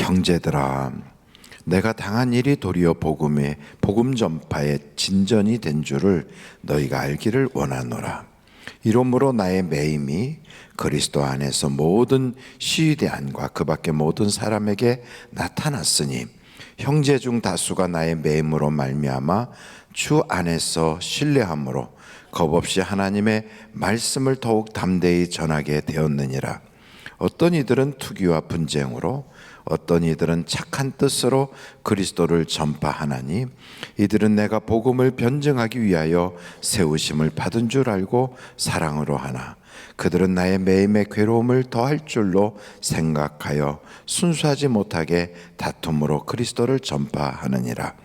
형제들아, 내가 당한 일이 도리어 복음 전파의 진전이 된 줄을 너희가 알기를 원하노라. 이러므로 나의 매임이 그리스도 안에서 모든 시위대안과 그 밖의 모든 사람에게 나타났으니 형제 중 다수가 나의 매임으로 말미암아 주 안에서 신뢰함으로 겁없이 하나님의 말씀을 더욱 담대히 전하게 되었느니라. 어떤 이들은 투기와 분쟁으로, 어떤 이들은 착한 뜻으로 그리스도를 전파하나니 이들은 내가 복음을 변증하기 위하여 세우심을 받은 줄 알고 사랑으로 하나 그들은 나의 매임의 괴로움을 더할 줄로 생각하여 순수하지 못하게 다툼으로 그리스도를 전파하느니라.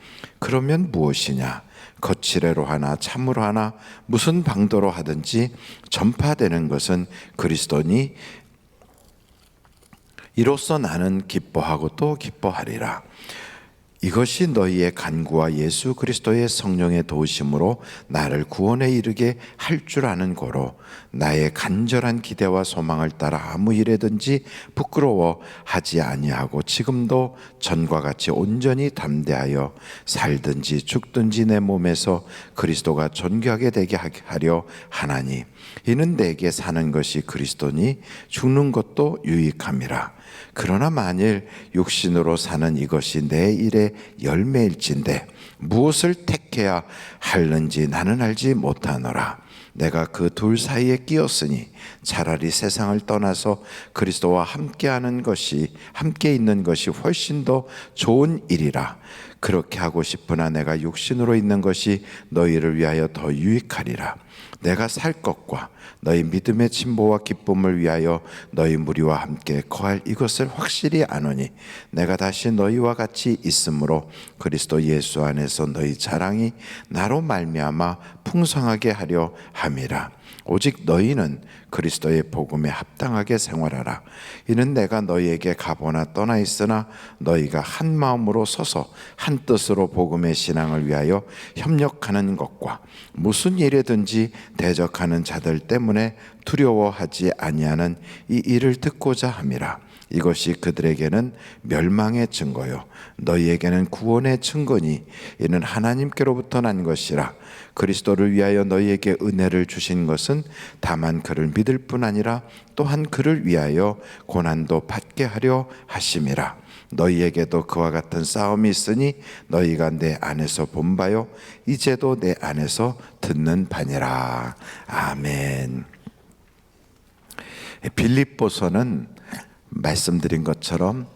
그러면 무엇이냐? 거칠애로 하나 참으로 하나 무슨 방도로 하든지 전파되는 것은 그리스도니 이로써 나는 기뻐하고 또 기뻐하리라. 이것이 너희의 간구와 예수 그리스도의 성령의 도우심으로 나를 구원에 이르게 할 줄 아는 고로 나의 간절한 기대와 소망을 따라 아무 일에든지 부끄러워하지 아니하고 지금도 전과 같이 온전히 담대하여 살든지 죽든지 내 몸에서 그리스도가 존귀하게 되게 하려 하나니 이는 내게 사는 것이 그리스도니 죽는 것도 유익함이라. 그러나 만일 육신으로 사는 이것이 내 일의 열매일진데 무엇을 택해야 하는지 나는 알지 못하노라. 내가 그 둘 사이에 끼었으니 차라리 세상을 떠나서 그리스도와 함께 있는 것이 훨씬 더 좋은 일이라. 그렇게 하고 싶으나 내가 육신으로 있는 것이 너희를 위하여 더 유익하리라. 내가 살 것과 너희 믿음의 진보와 기쁨을 위하여 너희 무리와 함께 거할 이것을 확실히 아노니 내가 다시 너희와 같이 있으므로 그리스도 예수 안에서 너희 자랑이 나로 말미암아 풍성하게 하려 함이라. 오직 너희는 그리스도의 복음에 합당하게 생활하라. 이는 내가 너희에게 가보나 떠나 있으나 너희가 한 마음으로 서서 한 뜻으로 복음의 신앙을 위하여 협력하는 것과 무슨 일에든지 대적하는 자들 때문에 두려워하지 아니하는 이 일을 듣고자 함이라. 이것이 그들에게는 멸망의 증거요 너희에게는 구원의 증거니 이는 하나님께로부터 난 것이라. 그리스도를 위하여 너희에게 은혜를 주신 것은 다만 그를 믿을 뿐 아니라 또한 그를 위하여 고난도 받게 하려 하심이라. 너희에게도 그와 같은 싸움이 있으니 너희가 내 안에서 본 바요 이제도 내 안에서 듣는 바니라. 아멘. 빌립보서는 말씀드린 것처럼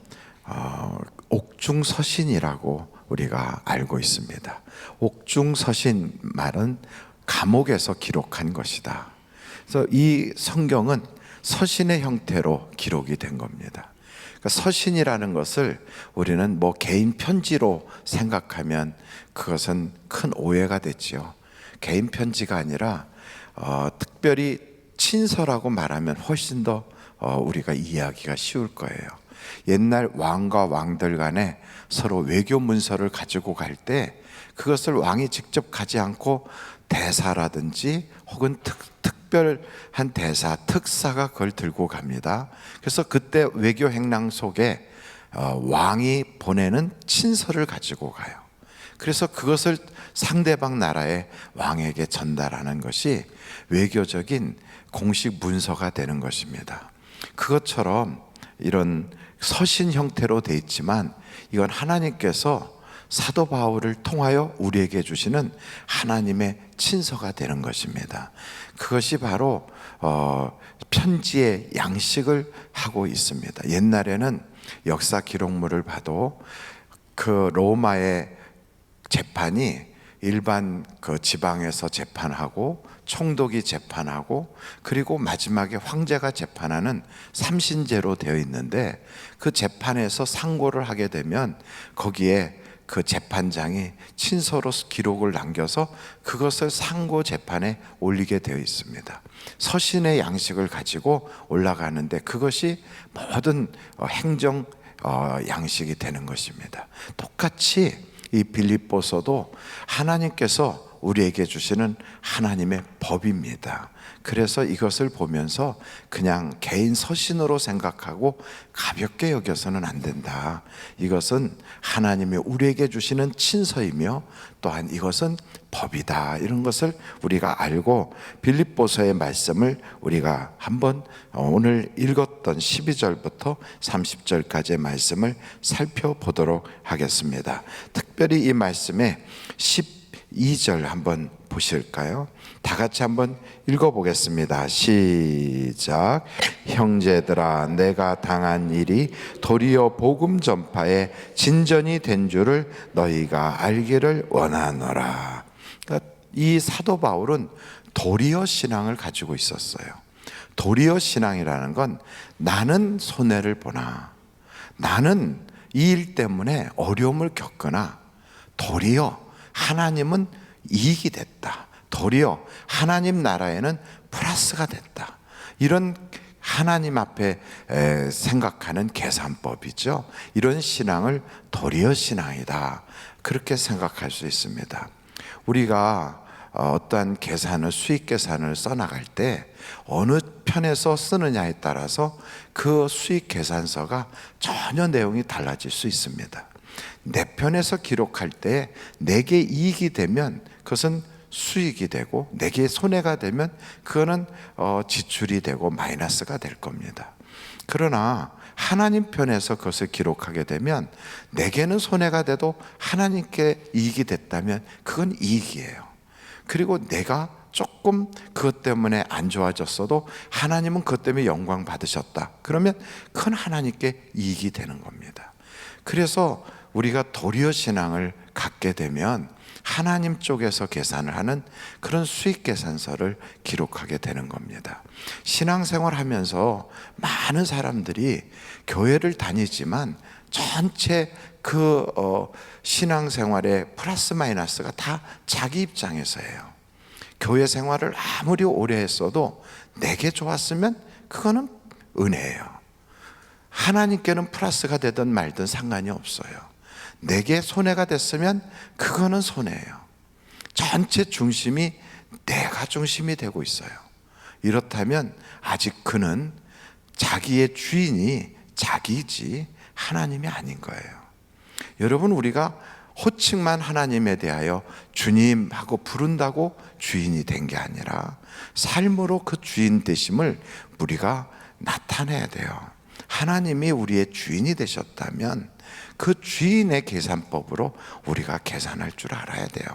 옥중서신이라고 우리가 알고 있습니다. 옥중서신 말은 감옥에서 기록한 것이다. 그래서 이 성경은 서신의 형태로 기록이 된 겁니다. 그러니까 서신이라는 것을 우리는 개인 편지로 생각하면 그것은 큰 오해가 됐지요. 개인 편지가 아니라 특별히 친서라고 말하면 훨씬 더 우리가 이해하기가 쉬울 거예요. 옛날 왕과 왕들 간에 서로 외교 문서를 가지고 갈 때 그것을 왕이 직접 가지 않고 대사라든지 혹은 특별한 대사, 특사가 그걸 들고 갑니다. 그래서 그때 외교 행랑 속에 왕이 보내는 친서를 가지고 가요. 그래서 그것을 상대방 나라의 왕에게 전달하는 것이 외교적인 공식 문서가 되는 것입니다. 그것처럼 이런 서신 형태로 되어 있지만 이건 하나님께서 사도 바울을 통하여 우리에게 주시는 하나님의 친서가 되는 것입니다. 그것이 바로 편지의 양식을 하고 있습니다. 옛날에는 역사 기록물을 봐도 그 로마의 재판이 일반 그 지방에서 재판하고 총독이 재판하고 그리고 마지막에 황제가 재판하는 삼신제로 되어 있는데 그 재판에서 상고를 하게 되면 거기에 그 재판장이 친서로 기록을 남겨서 그것을 상고 재판에 올리게 되어 있습니다. 서신의 양식을 가지고 올라가는데 그것이 모든 행정 양식이 되는 것입니다. 똑같이 이 빌립보서도 하나님께서 우리에게 주시는 하나님의 법입니다. 그래서 이것을 보면서 그냥 개인 서신으로 생각하고 가볍게 여겨서는 안 된다. 이것은 하나님이 우리에게 주시는 친서이며 또한 이것은 법이다. 이런 것을 우리가 알고 빌립보서의 말씀을 우리가 한번 오늘 읽었던 12절부터 30절까지의 말씀을 살펴보도록 하겠습니다. 특별히 이 말씀에 12절 한번 보실까요? 다 같이 한번 읽어보겠습니다. 시작. 형제들아, 내가 당한 일이 도리어 복음 전파에 진전이 된 줄을 너희가 알기를 원하노라. 그러니까 이 사도 바울은 도리어 신앙을 가지고 있었어요. 도리어 신앙이라는 건 나는 손해를 보나, 나는 이 일 때문에 어려움을 겪거나 도리어 하나님은 이익이 됐다, 도리어 하나님 나라에는 플러스가 됐다, 이런 하나님 앞에 생각하는 계산법이죠. 이런 신앙을 도리어 신앙이다, 그렇게 생각할 수 있습니다. 우리가 어떠한 계산을, 수익 계산을 써나갈 때 어느 편에서 쓰느냐에 따라서 그 수익 계산서가 전혀 내용이 달라질 수 있습니다. 내 편에서 기록할 때 내게 이익이 되면 그것은 수익이 되고, 내게 손해가 되면 그거는 지출이 되고 마이너스가 될 겁니다. 그러나 하나님 편에서 그것을 기록하게 되면 내게는 손해가 돼도 하나님께 이익이 됐다면 그건 이익이에요. 그리고 내가 조금 그것 때문에 안 좋아졌어도 하나님은 그것 때문에 영광 받으셨다, 그러면 그건 하나님께 이익이 되는 겁니다. 그래서 우리가 도리어 신앙을 갖게 되면 하나님 쪽에서 계산을 하는 그런 수익 계산서를 기록하게 되는 겁니다. 신앙생활 하면서 많은 사람들이 교회를 다니지만 전체 그 신앙생활의 플러스 마이너스가 다 자기 입장에서예요. 교회 생활을 아무리 오래 했어도 내게 좋았으면 그거는 은혜예요. 하나님께는 플러스가 되든 말든 상관이 없어요. 내게 손해가 됐으면 그거는 손해예요. 전체 중심이 내가 중심이 되고 있어요. 이렇다면 아직 그는 자기의 주인이 자기이지 하나님이 아닌 거예요. 여러분, 우리가 호칭만 하나님에 대하여 주님 하고 부른다고 주인이 된 게 아니라 삶으로 그 주인 되심을 우리가 나타내야 돼요. 하나님이 우리의 주인이 되셨다면 그 주인의 계산법으로 우리가 계산할 줄 알아야 돼요.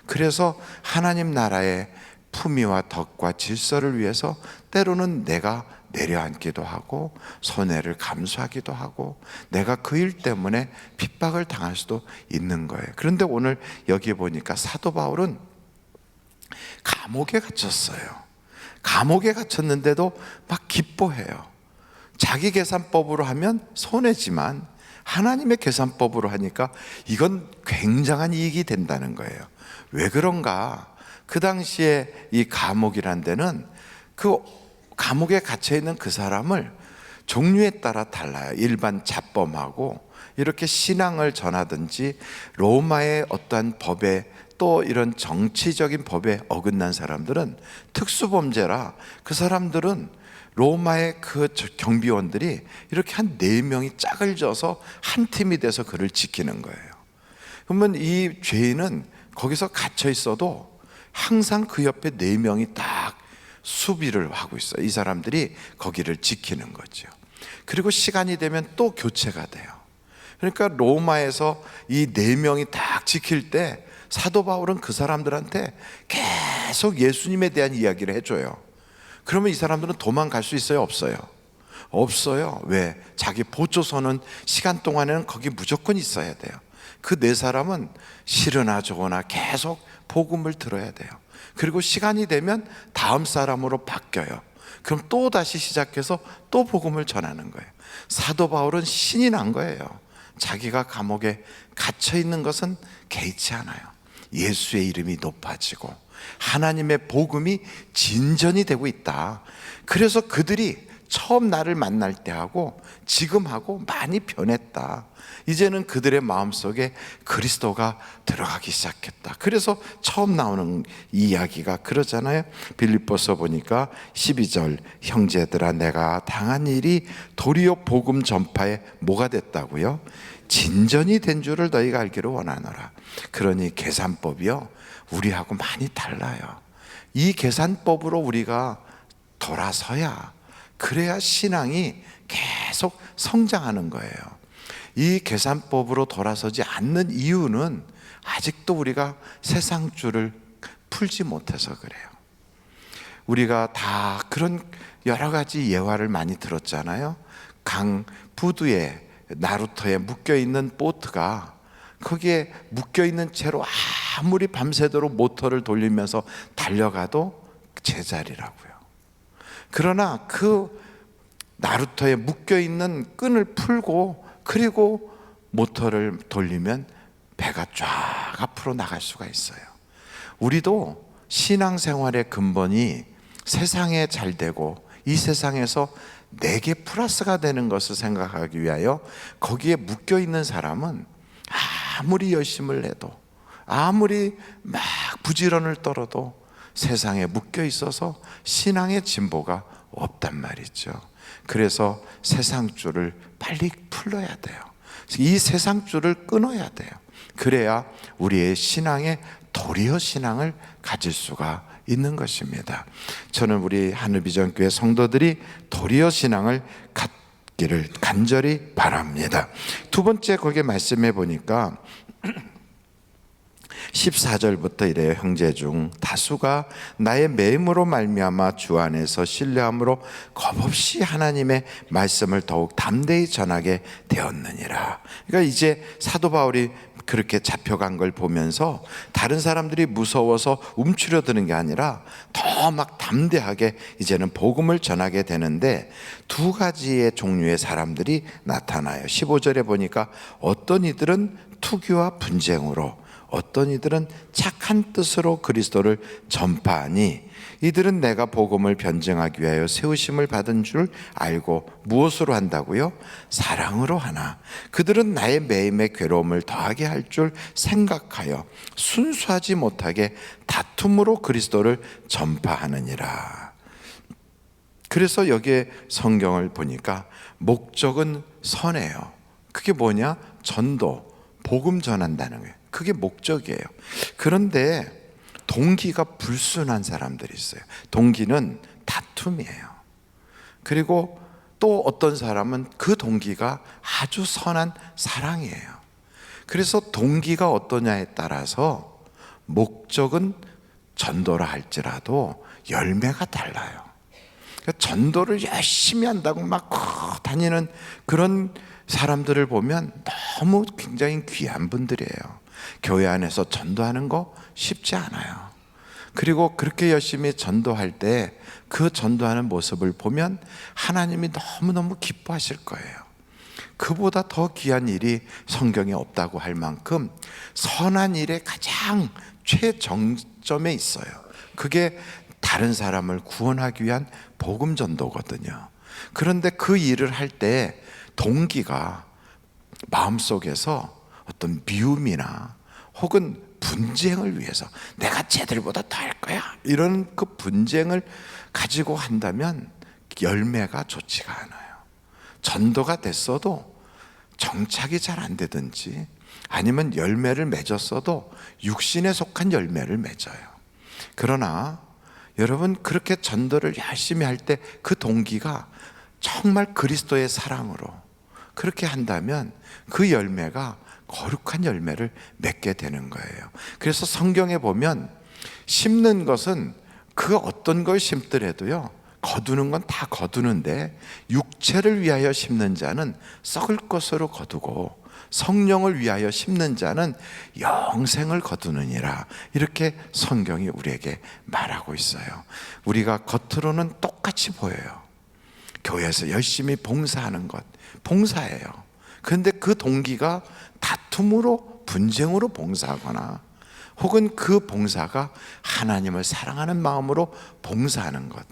그래서 하나님 나라의 품위와 덕과 질서를 위해서 때로는 내가 내려앉기도 하고 손해를 감수하기도 하고 내가 그 일 때문에 핍박을 당할 수도 있는 거예요. 그런데 오늘 여기 보니까 사도 바울은 감옥에 갇혔어요. 감옥에 갇혔는데도 막 기뻐해요. 자기 계산법으로 하면 손해지만 하나님의 계산법으로 하니까 이건 굉장한 이익이 된다는 거예요. 왜 그런가? 그 당시에 이 감옥이란 데는 그 감옥에 갇혀 있는 그 사람을 종류에 따라 달라요. 일반 잡범하고 이렇게 신앙을 전하든지 로마의 어떠한 법에 또 이런 정치적인 법에 어긋난 사람들은 특수범죄라 그 사람들은 로마의 그 경비원들이 이렇게 한 4명이 짝을 져서 한 팀이 돼서 그를 지키는 거예요. 그러면 이 죄인은 거기서 갇혀 있어도 항상 그 옆에 4명이 딱 수비를 하고 있어요. 이 사람들이 거기를 지키는 거죠. 그리고 시간이 되면 또 교체가 돼요. 그러니까 로마에서 이 4명이 딱 지킬 때 사도 바울은 그 사람들한테 계속 예수님에 대한 이야기를 해줘요. 그러면 이 사람들은 도망갈 수 있어요? 없어요? 없어요. 왜? 자기 보초서는 시간 동안에는 거기 무조건 있어야 돼요. 그 4사람은 싫으나 좋으나 계속 복음을 들어야 돼요. 그리고 시간이 되면 다음 사람으로 바뀌어요. 그럼 또 다시 시작해서 또 복음을 전하는 거예요. 사도 바울은 신이 난 거예요. 자기가 감옥에 갇혀 있는 것은 개의치 않아요. 예수의 이름이 높아지고 하나님의 복음이 진전이 되고 있다. 그래서 그들이 처음 나를 만날 때하고 지금하고 많이 변했다. 이제는 그들의 마음속에 그리스도가 들어가기 시작했다. 그래서 처음 나오는 이야기가 그러잖아요. 빌립보서 보니까 12절, 형제들아 내가 당한 일이 도리어 복음 전파에 뭐가 됐다고요? 진전이 된 줄을 너희가 알기를 원하노라. 그러니 계산법이요, 우리하고 많이 달라요. 이 계산법으로 우리가 돌아서야, 그래야 신앙이 계속 성장하는 거예요. 이 계산법으로 돌아서지 않는 이유는 아직도 우리가 세상 줄을 풀지 못해서 그래요. 우리가 다 그런 여러 가지 예화를 많이 들었잖아요. 강 부두에, 나루터에 묶여있는 보트가 거기에 묶여있는 채로 아무리 밤새도록 모터를 돌리면서 달려가도 제자리라고요. 그러나 그 나루터에 묶여있는 끈을 풀고 그리고 모터를 돌리면 배가 쫙 앞으로 나갈 수가 있어요. 우리도 신앙생활의 근본이 세상에 잘 되고 이 세상에서 내게 플러스가 되는 것을 생각하기 위하여 거기에 묶여있는 사람은 아무리 열심을 해도, 아무리 막 부지런을 떨어도 세상에 묶여 있어서 신앙의 진보가 없단 말이죠. 그래서 세상 줄을 빨리 풀어야 돼요. 이 세상 줄을 끊어야 돼요. 그래야 우리의 신앙의 도리어 신앙을 가질 수가 있는 것입니다. 저는 우리 하늘비전교회 성도들이 도리어 신앙을 갖기를 간절히 바랍니다. 두 번째 거기에 말씀해 보니까 14절부터 이래요. 형제 중 다수가 나의 매임으로 말미암아 주 안에서 신뢰함으로 겁없이 하나님의 말씀을 더욱 담대히 전하게 되었느니라. 그러니까 이제 사도 바울이 그렇게 잡혀간 걸 보면서 다른 사람들이 무서워서 움츠려드는 게 아니라 더 막 담대하게 이제는 복음을 전하게 되는데, 두 가지의 종류의 사람들이 나타나요. 15절에 보니까 어떤 이들은 투기와 분쟁으로, 어떤 이들은 착한 뜻으로 그리스도를 전파하니 이들은 내가 복음을 변증하기 위하여 세우심을 받은 줄 알고 무엇으로 한다고요? 사랑으로 하나. 그들은 나의 매임의 괴로움을 더하게 할 줄 생각하여 순수하지 못하게 다툼으로 그리스도를 전파하느니라. 그래서 여기에 성경을 보니까 목적은 선해요. 그게 뭐냐? 전도, 복음 전한다는 거예요. 그게 목적이에요. 그런데 동기가 불순한 사람들이 있어요. 동기는 다툼이에요. 그리고 또 어떤 사람은 그 동기가 아주 선한 사랑이에요. 그래서 동기가 어떠냐에 따라서 목적은 전도라 할지라도 열매가 달라요. 그러니까 전도를 열심히 한다고 막 다니는 그런 사람들을 보면 너무 굉장히 귀한 분들이에요. 교회 안에서 전도하는 거 쉽지 않아요. 그리고 그렇게 열심히 전도할 때 그 전도하는 모습을 보면 하나님이 너무너무 기뻐하실 거예요. 그보다 더 귀한 일이 성경에 없다고 할 만큼 선한 일의 가장 최정점에 있어요. 그게 다른 사람을 구원하기 위한 복음 전도거든요. 그런데 그 일을 할 때 동기가 마음속에서 어떤 미움이나 혹은 분쟁을 위해서 내가 쟤들보다 더 할 거야, 이런 그 분쟁을 가지고 한다면 열매가 좋지가 않아요. 전도가 됐어도 정착이 잘 안 되든지 아니면 열매를 맺었어도 육신에 속한 열매를 맺어요. 그러나 여러분, 그렇게 전도를 열심히 할 때 그 동기가 정말 그리스도의 사랑으로 그렇게 한다면 그 열매가 거룩한 열매를 맺게 되는 거예요. 그래서 성경에 보면 심는 것은 그 어떤 걸 심더라도요, 거두는 건 다 거두는데 육체를 위하여 심는 자는 썩을 것으로 거두고 성령을 위하여 심는 자는 영생을 거두느니라. 이렇게 성경이 우리에게 말하고 있어요. 우리가 겉으로는 똑같이 보여요. 교회에서 열심히 봉사하는 것, 봉사예요. 그런데 그 동기가 다툼으로, 분쟁으로 봉사하거나 혹은 그 봉사가 하나님을 사랑하는 마음으로 봉사하는 것,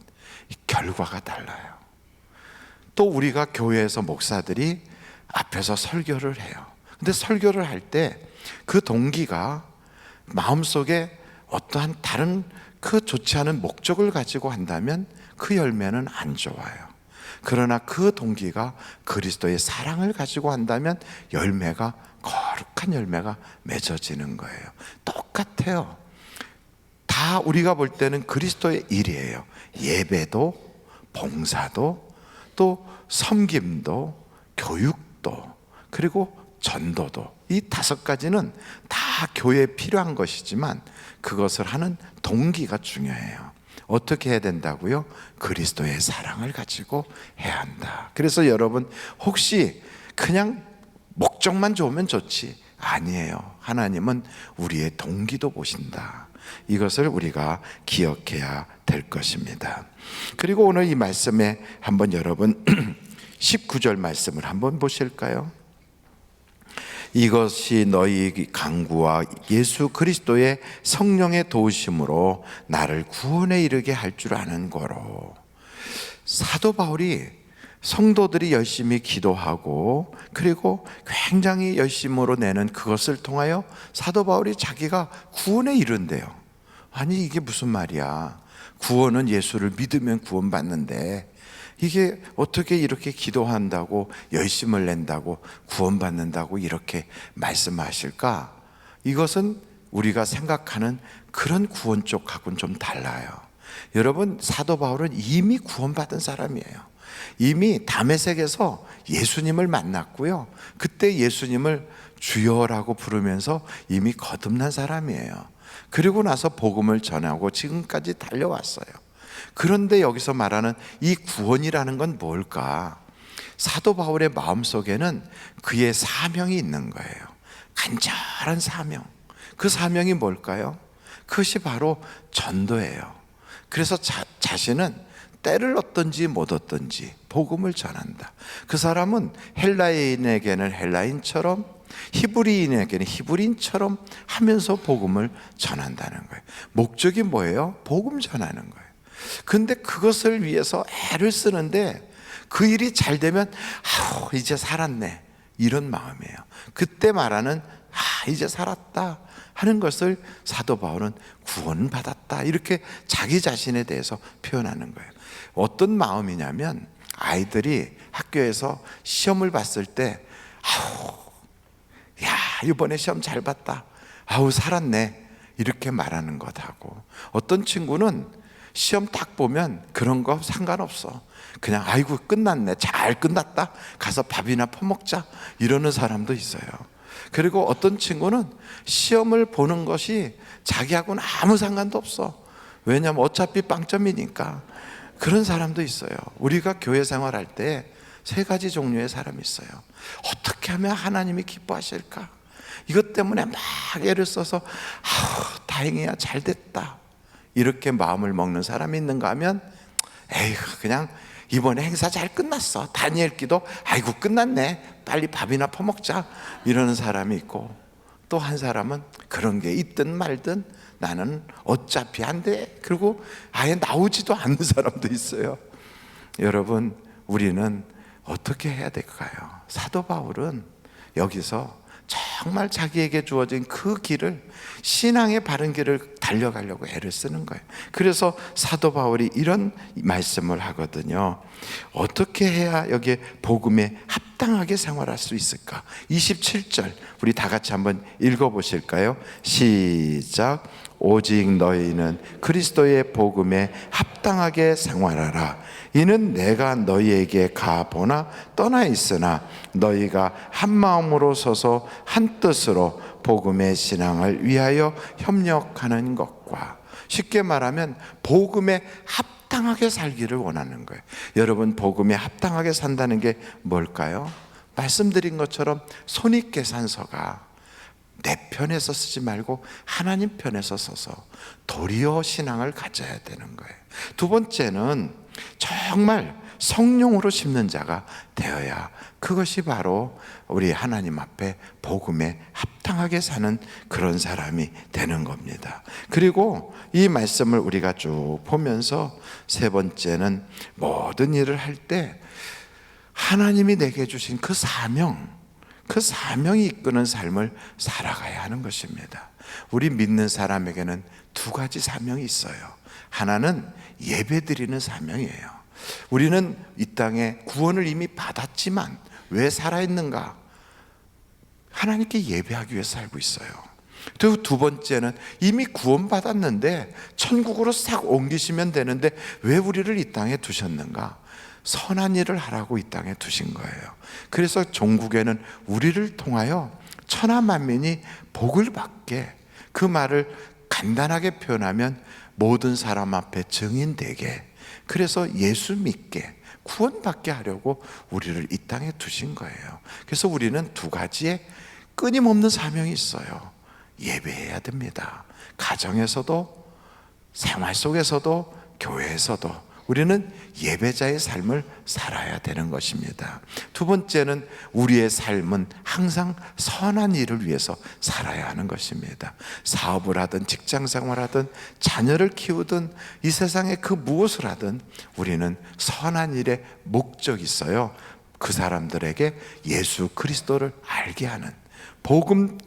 결과가 달라요. 또 우리가 교회에서 목사들이 앞에서 설교를 해요. 근데 설교를 할 때 그 동기가 마음속에 어떠한 다른 그 좋지 않은 목적을 가지고 한다면 그 열매는 안 좋아요. 그러나 그 동기가 그리스도의 사랑을 가지고 한다면 열매가, 거룩한 열매가 맺어지는 거예요. 똑같아요. 다 우리가 볼 때는 그리스도의 일이에요. 예배도, 봉사도, 또 섬김도, 교육도, 그리고 전도도, 이 5가지는 다 교회에 필요한 것이지만 그것을 하는 동기가 중요해요. 어떻게 해야 된다고요? 그리스도의 사랑을 가지고 해야 한다. 그래서 여러분, 혹시 그냥 목적만 좋으면 좋지, 아니에요. 하나님은 우리의 동기도 보신다. 이것을 우리가 기억해야 될 것입니다. 그리고 오늘 이 말씀에 한번 여러분 19절 말씀을 한번 보실까요? 이것이 너희 간구와 예수 그리스도의 성령의 도우심으로 나를 구원에 이르게 할 줄 아는 거로. 사도 바울이 성도들이 열심히 기도하고 그리고 굉장히 열심으로 내는 그것을 통하여 사도 바울이 자기가 구원에 이른대요. 아니, 이게 무슨 말이야? 구원은 예수를 믿으면 구원받는데 이게 어떻게 이렇게 기도한다고 열심을 낸다고 구원받는다고 이렇게 말씀하실까? 이것은 우리가 생각하는 그런 구원 쪽하고는 좀 달라요. 여러분, 사도 바울은 이미 구원받은 사람이에요. 이미 다메섹에서 예수님을 만났고요, 그때 예수님을 주여라고 부르면서 이미 거듭난 사람이에요. 그리고 나서 복음을 전하고 지금까지 달려왔어요. 그런데 여기서 말하는 이 구원이라는 건 뭘까? 사도 바울의 마음속에는 그의 사명이 있는 거예요. 간절한 사명. 그 사명이 뭘까요? 그것이 바로 전도예요. 그래서 자신은 때를 얻든지 못 얻든지 복음을 전한다. 그 사람은 헬라인에게는 헬라인처럼, 히브리인에게는 히브리인처럼 하면서 복음을 전한다는 거예요. 목적이 뭐예요? 복음 전하는 거예요. 근데 그것을 위해서 애를 쓰는데 그 일이 잘 되면 이제 살았네, 이런 마음이에요. 그때 말하는 이제 살았다 하는 것을 사도 바울은 구원받았다, 이렇게 자기 자신에 대해서 표현하는 거예요. 어떤 마음이냐면, 아이들이 학교에서 시험을 봤을 때 야, 이번에 시험 잘 봤다, 살았네, 이렇게 말하는 것하고, 어떤 친구는 시험 딱 보면 그런 거 상관없어, 그냥 아이고 끝났네, 잘 끝났다, 가서 밥이나 퍼먹자, 이러는 사람도 있어요. 그리고 어떤 친구는 시험을 보는 것이 자기하고는 아무 상관도 없어, 왜냐하면 어차피 빵점이니까. 그런 사람도 있어요. 우리가 교회 생활할 때 3가지 종류의 사람이 있어요. 어떻게 하면 하나님이 기뻐하실까? 이것 때문에 막 애를 써서 다행이야, 잘 됐다, 이렇게 마음을 먹는 사람이 있는가 하면, 그냥 이번에 행사 잘 끝났어, 다니엘 기도 아이고 끝났네, 빨리 밥이나 퍼먹자, 이러는 사람이 있고, 또 한 사람은 그런 게 있든 말든 나는 어차피 안 돼, 그리고 아예 나오지도 않는 사람도 있어요. 여러분, 우리는 어떻게 해야 될까요? 사도 바울은 여기서 정말 자기에게 주어진 그 길을, 신앙의 바른 길을 달려가려고 애를 쓰는 거예요. 그래서 사도 바울이 이런 말씀을 하거든요. 어떻게 해야 여기에 복음에 합당하게 생활할 수 있을까? 27절 우리 다 같이 한번 읽어보실까요? 시작. 오직 너희는 그리스도의 복음에 합당하게 생활하라. 이는 내가 너희에게 가보나 떠나 있으나 너희가 한 마음으로 서서 한 뜻으로 복음의 신앙을 위하여 협력하는 것과, 쉽게 말하면 복음에 합당하게 살기를 원하는 거예요. 여러분, 복음에 합당하게 산다는 게 뭘까요? 말씀드린 것처럼 손익계산서가 내 편에서 쓰지 말고 하나님 편에서 서서 도리어 신앙을 가져야 되는 거예요. 2번째는 정말 성령으로 심는 자가 되어야, 그것이 바로 우리 하나님 앞에 복음에 합당하게 사는 그런 사람이 되는 겁니다. 그리고 이 말씀을 우리가 쭉 보면서 3번째는 모든 일을 할 때 하나님이 내게 주신 그 사명이 이끄는 삶을 살아가야 하는 것입니다. 우리 믿는 사람에게는 두 가지 사명이 있어요. 하나는 예배드리는 사명이에요. 우리는 이 땅에 구원을 이미 받았지만 왜 살아있는가? 하나님께 예배하기 위해 살고 있어요. 그리고 두 번째는 이미 구원받았는데 천국으로 싹 옮기시면 되는데 왜 우리를 이 땅에 두셨는가? 선한 일을 하라고 이 땅에 두신 거예요. 그래서 종국에는 우리를 통하여 천하 만민이 복을 받게, 그 말을 간단하게 표현하면 모든 사람 앞에 증인되게, 그래서 예수 믿게, 구원받게 하려고 우리를 이 땅에 두신 거예요. 그래서 우리는 두 가지의 끊임없는 사명이 있어요. 예배해야 됩니다. 가정에서도, 생활 속에서도, 교회에서도 우리는 예배자의 삶을 살아야 되는 것입니다. 두 번째는 우리의 삶은 항상 선한 일을 위해서 살아야 하는 것입니다. 사업을 하든 직장 생활하든 자녀를 키우든 이 세상에 그 무엇을 하든 우리는 선한 일에 목적이 있어요. 그 사람들에게 예수 그리스도를 알게 하는, 복음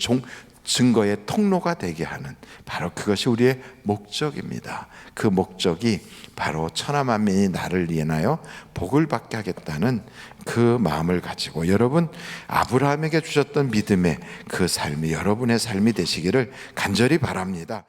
증거의 통로가 되게 하는, 바로 그것이 우리의 목적입니다. 그 목적이 바로 천하 만민이 나를 인하여 복을 받게 하겠다는 그 마음을 가지고 여러분, 아브라함에게 주셨던 믿음의 그 삶이 여러분의 삶이 되시기를 간절히 바랍니다.